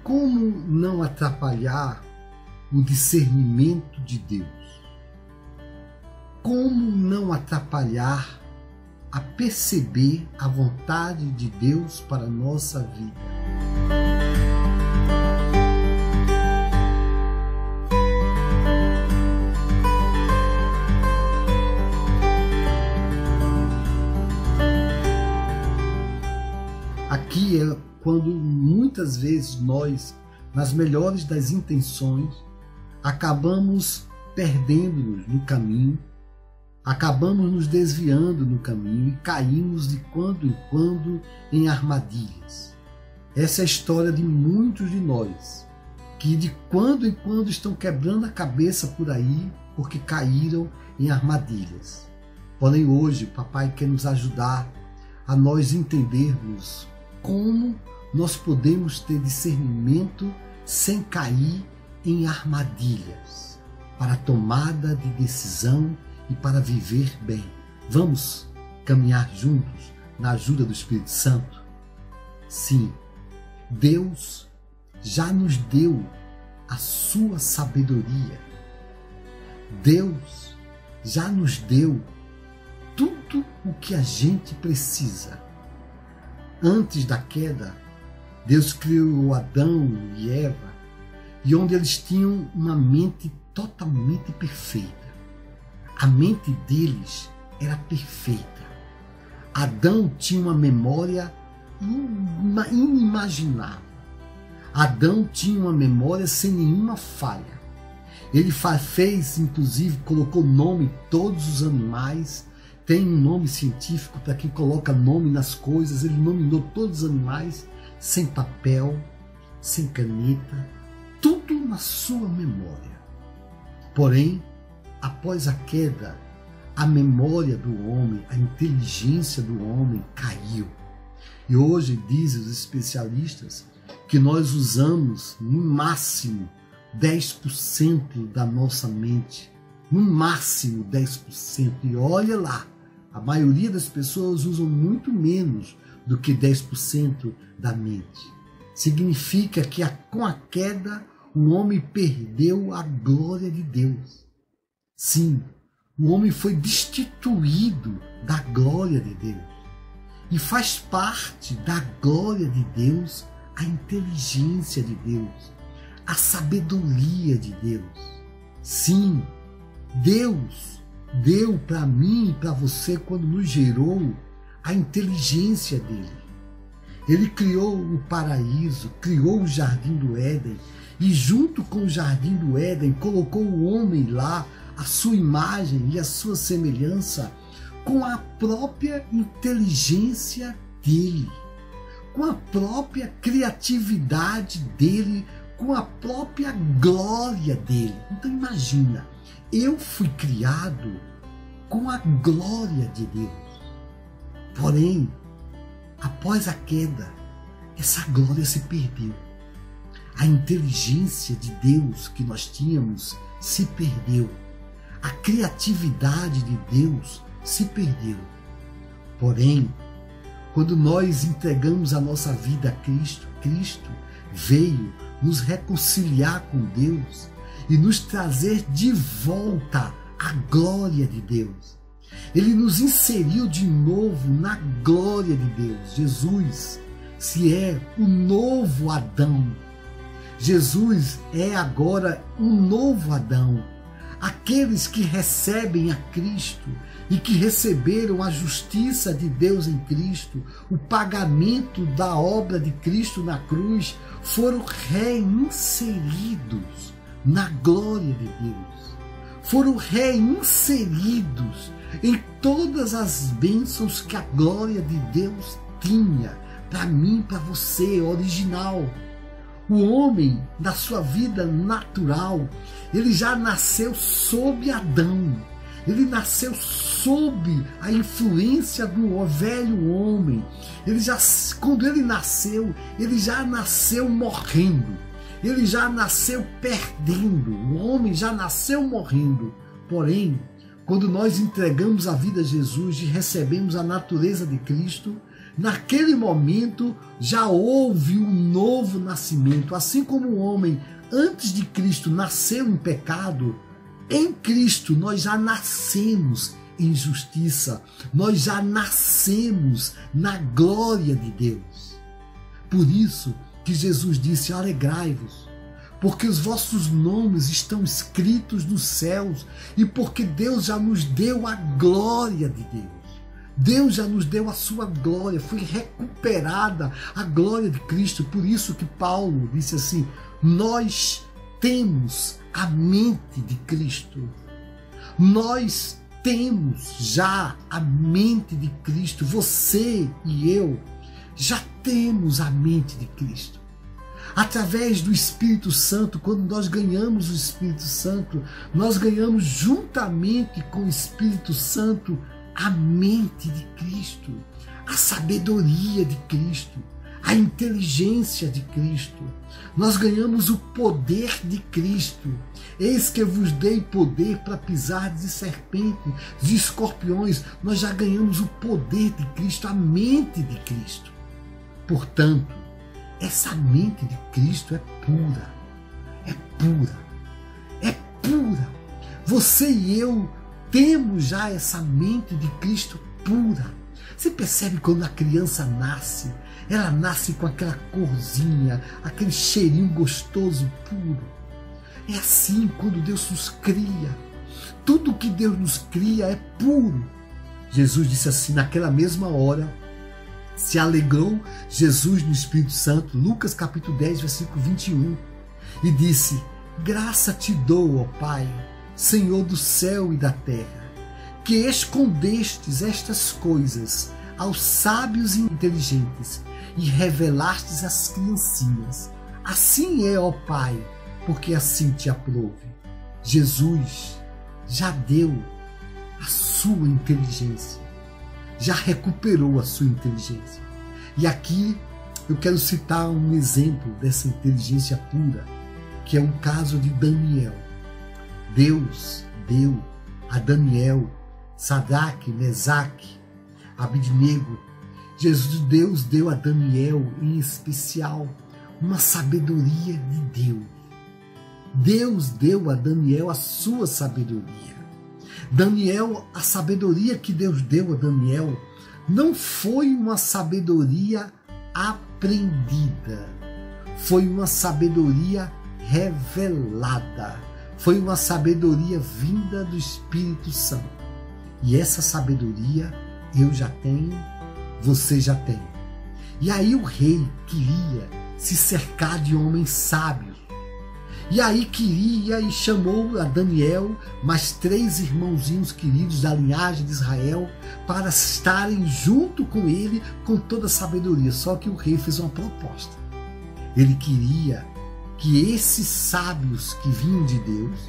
Como não atrapalhar o discernimento de Deus? Como não atrapalhar a perceber a vontade de Deus para a nossa vida? Aqui é quando muitas vezes nós, nas melhores das intenções, acabamos perdendo-nos no caminho, acabamos nos desviando no caminho e caímos de quando em quando em armadilhas. Essa é a história de muitos de nós, que de quando em quando estão quebrando a cabeça por aí porque caíram em armadilhas. Porém hoje o Papai quer nos ajudar a nós entendermos como nós podemos ter discernimento sem cair em armadilhas, para a tomada de decisão e para viver bem. Vamos caminhar juntos na ajuda do Espírito Santo? Sim, Deus já nos deu a sua sabedoria. Deus já nos deu tudo o que a gente precisa. Antes da queda, Deus criou Adão e Eva, e onde eles tinham uma mente totalmente perfeita. A mente deles era perfeita. Adão tinha uma memória inimaginável. Adão tinha uma memória sem nenhuma falha. Ele fez, inclusive, colocou nome em todos os animais. Tem um nome científico para quem coloca nome nas coisas. Ele nominou todos os animais sem papel, sem caneta, tudo na sua memória. Porém, após a queda, a memória do homem, a inteligência do homem caiu. E hoje dizem os especialistas que nós usamos no máximo 10% da nossa mente. No máximo 10%. E olha lá, a maioria das pessoas usam muito menos do que 10% da mente. Significa que com a queda o homem perdeu a glória de Deus. Sim, o homem foi destituído da glória de Deus. E faz parte da glória de Deus a inteligência de Deus, a sabedoria de Deus. Sim, Deus deu para mim e para você, quando nos gerou, a inteligência dele. Ele criou o paraíso, criou o jardim do Éden, e junto com o jardim do Éden colocou o homem lá, a sua imagem e a sua semelhança, com a própria inteligência dele, com a própria criatividade dele, com a própria glória dele. Então imagina, eu fui criado com a glória de Deus. Porém, após a queda, essa glória se perdeu. A inteligência de Deus que nós tínhamos se perdeu. A criatividade de Deus se perdeu. Porém, quando nós entregamos a nossa vida a Cristo, Cristo veio nos reconciliar com Deus e nos trazer de volta a glória de Deus. Ele nos inseriu de novo na glória de Deus. Jesus se é o novo Adão. Jesus é agora um novo Adão. Aqueles que recebem a Cristo e que receberam a justiça de Deus em Cristo, o pagamento da obra de Cristo na cruz, foram reinseridos na glória de Deus. Foram reinseridos em todas as bênçãos que a glória de Deus tinha para mim, para você, original. O homem, na sua vida natural, ele já nasceu sob Adão. Ele nasceu sob a influência do velho homem. Quando ele nasceu, ele já nasceu morrendo. Ele já nasceu perdendo. O homem já nasceu morrendo. Porém, quando nós entregamos a vida a Jesus e recebemos a natureza de Cristo, Naquele momento já houve um novo nascimento. Assim como o homem antes de Cristo nasceu em pecado, em Cristo nós já nascemos em justiça. Nós já nascemos na glória de Deus. Por isso que Jesus disse: alegrai-vos, porque os vossos nomes estão escritos nos céus e porque Deus já nos deu a glória de Deus. Deus já nos deu a sua glória, foi recuperada a glória de Cristo. Por isso que Paulo disse assim: nós temos a mente de Cristo. Nós temos já a mente de Cristo. Você e eu já temos a mente de Cristo. Através do Espírito Santo, quando nós ganhamos o Espírito Santo, nós ganhamos juntamente com o Espírito Santo a mente de Cristo, a sabedoria de Cristo, a inteligência de Cristo. Nós ganhamos o poder de Cristo. Eis que eu vos dei poder para pisar de serpentes, de escorpiões. Nós já ganhamos o poder de Cristo, a mente de Cristo. Portanto, essa mente de Cristo é pura, é pura, é pura. Você e eu temos já essa mente de Cristo pura. Você percebe quando a criança nasce, ela nasce com aquela corzinha, aquele cheirinho gostoso, puro. É assim quando Deus nos cria. Tudo que Deus nos cria é puro. Jesus disse assim, naquela mesma hora, se alegrou Jesus no Espírito Santo, Lucas capítulo 10, versículo 21, e disse: graça te dou, ó Pai, Senhor do céu e da terra, que escondestes estas coisas aos sábios e inteligentes e revelastes às criancinhas. Assim é, ó Pai, porque assim te aprove. Jesus já deu a sua inteligência, já recuperou a sua inteligência. E aqui eu quero citar um exemplo dessa inteligência pura, que é o caso de Daniel. Deus deu a Daniel, Sadraque, Mesaque, Abednego. Deus deu a Daniel, em especial, uma sabedoria de Deus. Deus deu a Daniel a sua sabedoria. Daniel, a sabedoria que Deus deu a Daniel não foi uma sabedoria aprendida, foi uma sabedoria revelada, foi uma sabedoria vinda do Espírito Santo. E essa sabedoria eu já tenho, você já tem. E aí o rei queria se cercar de homens sábios. E aí queria e chamou a Daniel, mais 3 irmãozinhos queridos da linhagem de Israel, para estarem junto com ele com toda a sabedoria. Só que o rei fez uma proposta. Ele queria que esses sábios que vinham de Deus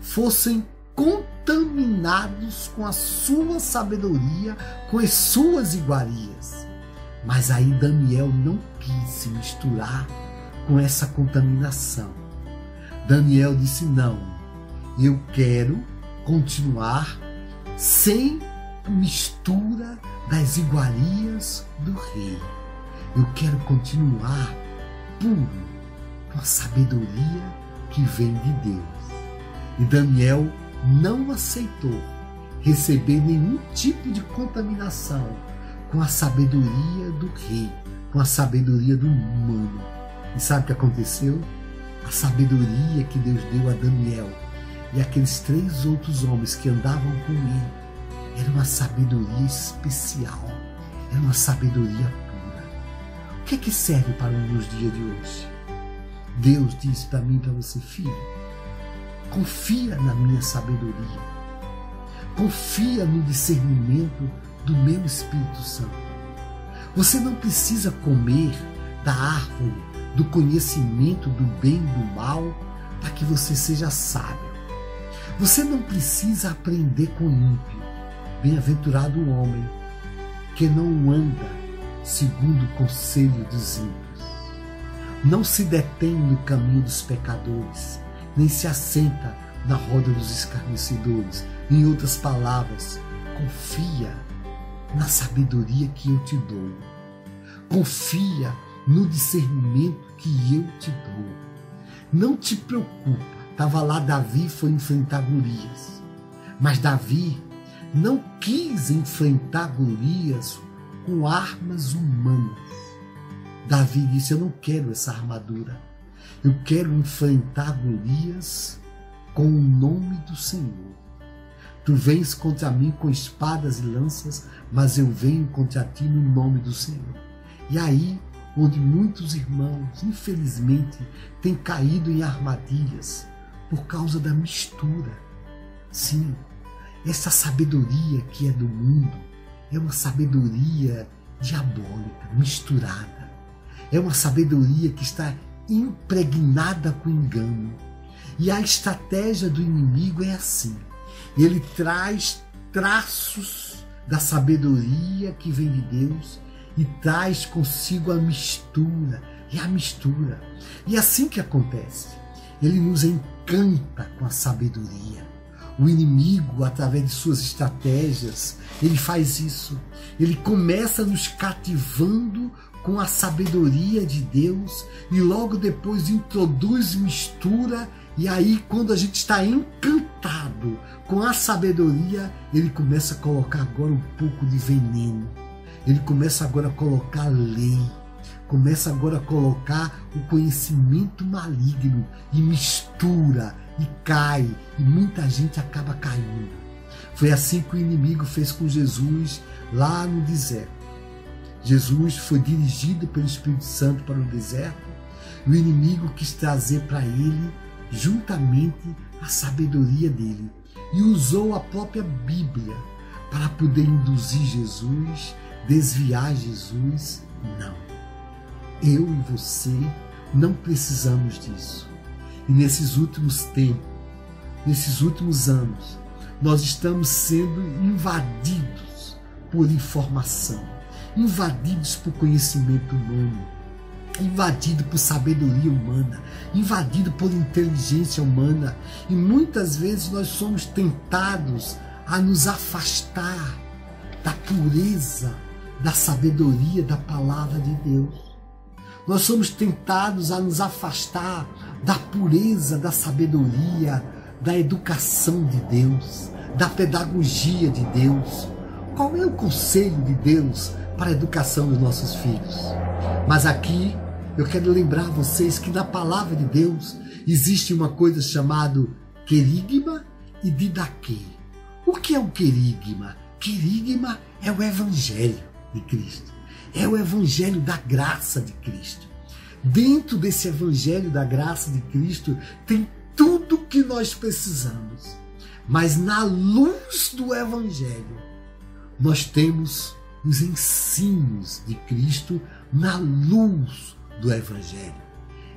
fossem contaminados com a sua sabedoria, com as suas iguarias. Mas aí Daniel não quis se misturar com essa contaminação. Daniel disse: não, eu quero continuar sem mistura das iguarias do rei. Eu quero continuar puro, com a sabedoria que vem de Deus. E Daniel não aceitou receber nenhum tipo de contaminação com a sabedoria do rei, com a sabedoria do humano. E sabe o que aconteceu? A sabedoria que Deus deu a Daniel e aqueles 3 outros homens que andavam com ele era uma sabedoria especial, era uma sabedoria pura. O que é que serve para nos dias de hoje? Deus diz para mim e para você: filho, confia na minha sabedoria, confia no discernimento do meu Espírito Santo. Você não precisa comer da árvore do conhecimento do bem e do mal para que você seja sábio. Você não precisa aprender com o ímpio. Bem-aventurado o homem que não anda segundo o conselho dos ímpios, não se detém no caminho dos pecadores, nem se assenta na roda dos escarnecedores. Em outras palavras, confia na sabedoria que eu te dou. Confia no discernimento que eu te dou. Não te preocupa. Estava lá Davi, foi enfrentar Golias. Mas Davi não quis enfrentar Golias com armas humanas. Davi disse: eu não quero essa armadura. Eu quero enfrentar Golias com o nome do Senhor. Tu vens contra mim com espadas e lanças, mas eu venho contra ti no nome do Senhor. E aí, onde muitos irmãos, infelizmente, têm caído em armadilhas por causa da mistura. Sim, essa sabedoria que é do mundo é uma sabedoria diabólica, misturada. É uma sabedoria que está impregnada com engano. E a estratégia do inimigo é assim. Ele traz traços da sabedoria que vem de Deus e traz consigo a mistura. E a mistura. E é assim que acontece. Ele nos encanta com a sabedoria. O inimigo, através de suas estratégias, ele faz isso. Ele começa nos cativando com a sabedoria de Deus e logo depois introduz mistura. E aí, quando a gente está encantado com a sabedoria, ele começa a colocar agora um pouco de veneno. Ele começa agora a colocar lei. Começa agora a colocar o conhecimento maligno e mistura e cai. E muita gente acaba caindo. Foi assim que o inimigo fez com Jesus lá no deserto. Jesus foi dirigido pelo Espírito Santo para o deserto. E o inimigo quis trazer para ele juntamente a sabedoria dele e usou a própria Bíblia para poder induzir Jesus, desviar Jesus. Não, eu e você não precisamos disso. E nesses últimos tempos, nesses últimos anos, nós estamos sendo invadidos por informação, invadidos por conhecimento humano, invadido por sabedoria humana, invadido por inteligência humana, e muitas vezes nós somos tentados a nos afastar da pureza, da sabedoria da palavra de Deus. Nós somos tentados a nos afastar da pureza, da sabedoria, da educação de Deus, da pedagogia de Deus. Qual é o conselho de Deus para a educação dos nossos filhos? Mas aqui eu quero lembrar vocês que na palavra de Deus existe uma coisa chamada querigma e didaquê. O que é o querigma? Querigma é o Evangelho de Cristo. É o Evangelho da graça de Cristo. Dentro desse Evangelho da graça de Cristo tem tudo o que nós precisamos. Mas na luz do Evangelho, nós temos os ensinos de Cristo na luz do Evangelho.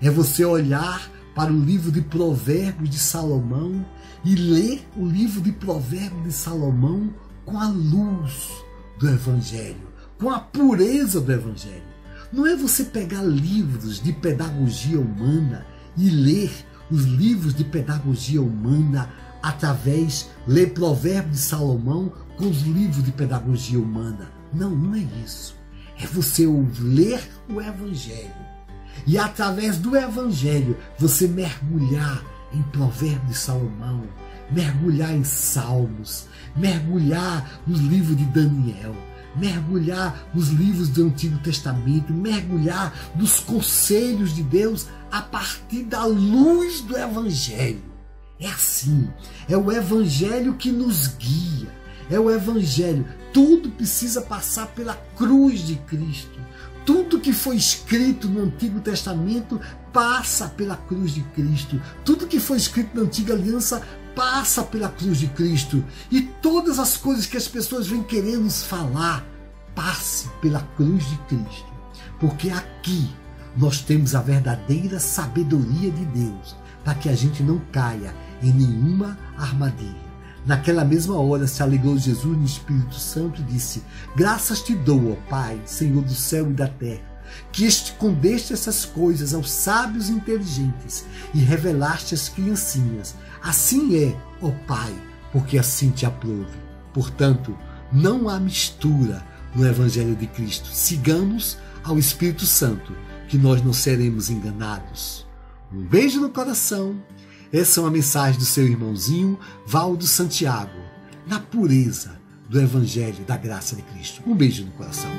É você olhar para o livro de Provérbios de Salomão e ler o livro de Provérbios de Salomão com a luz do Evangelho, com a pureza do Evangelho. Não é você pegar livros de pedagogia humana e ler os livros de pedagogia humana através, ler Provérbios de Salomão com os livros de pedagogia humana. Não, não é isso. É você ler o Evangelho e através do Evangelho você mergulhar em Provérbios de Salomão, mergulhar em Salmos, mergulhar nos livros de Daniel, mergulhar nos livros do Antigo Testamento, mergulhar nos conselhos de Deus a partir da luz do Evangelho. É assim, é o Evangelho que nos guia, é o Evangelho. Tudo precisa passar pela cruz de Cristo. Tudo que foi escrito no Antigo Testamento passa pela cruz de Cristo. Tudo que foi escrito na Antiga Aliança passa pela cruz de Cristo. E todas as coisas que as pessoas vêm querer nos falar, passe pela cruz de Cristo. Porque aqui nós temos a verdadeira sabedoria de Deus, para que a gente não caia em nenhuma armadilha. Naquela mesma hora se alegrou Jesus no Espírito Santo e disse: graças te dou, ó Pai, Senhor do céu e da terra, que escondeste essas coisas aos sábios e inteligentes e revelaste às criancinhas. Assim é, ó Pai, porque assim te aprouve. Portanto, não há mistura no Evangelho de Cristo. Sigamos ao Espírito Santo que nós não seremos enganados. Um beijo no coração. Essa é uma mensagem do seu irmãozinho Valdo Santiago, na pureza do Evangelho da Graça de Cristo. Um beijo no coração.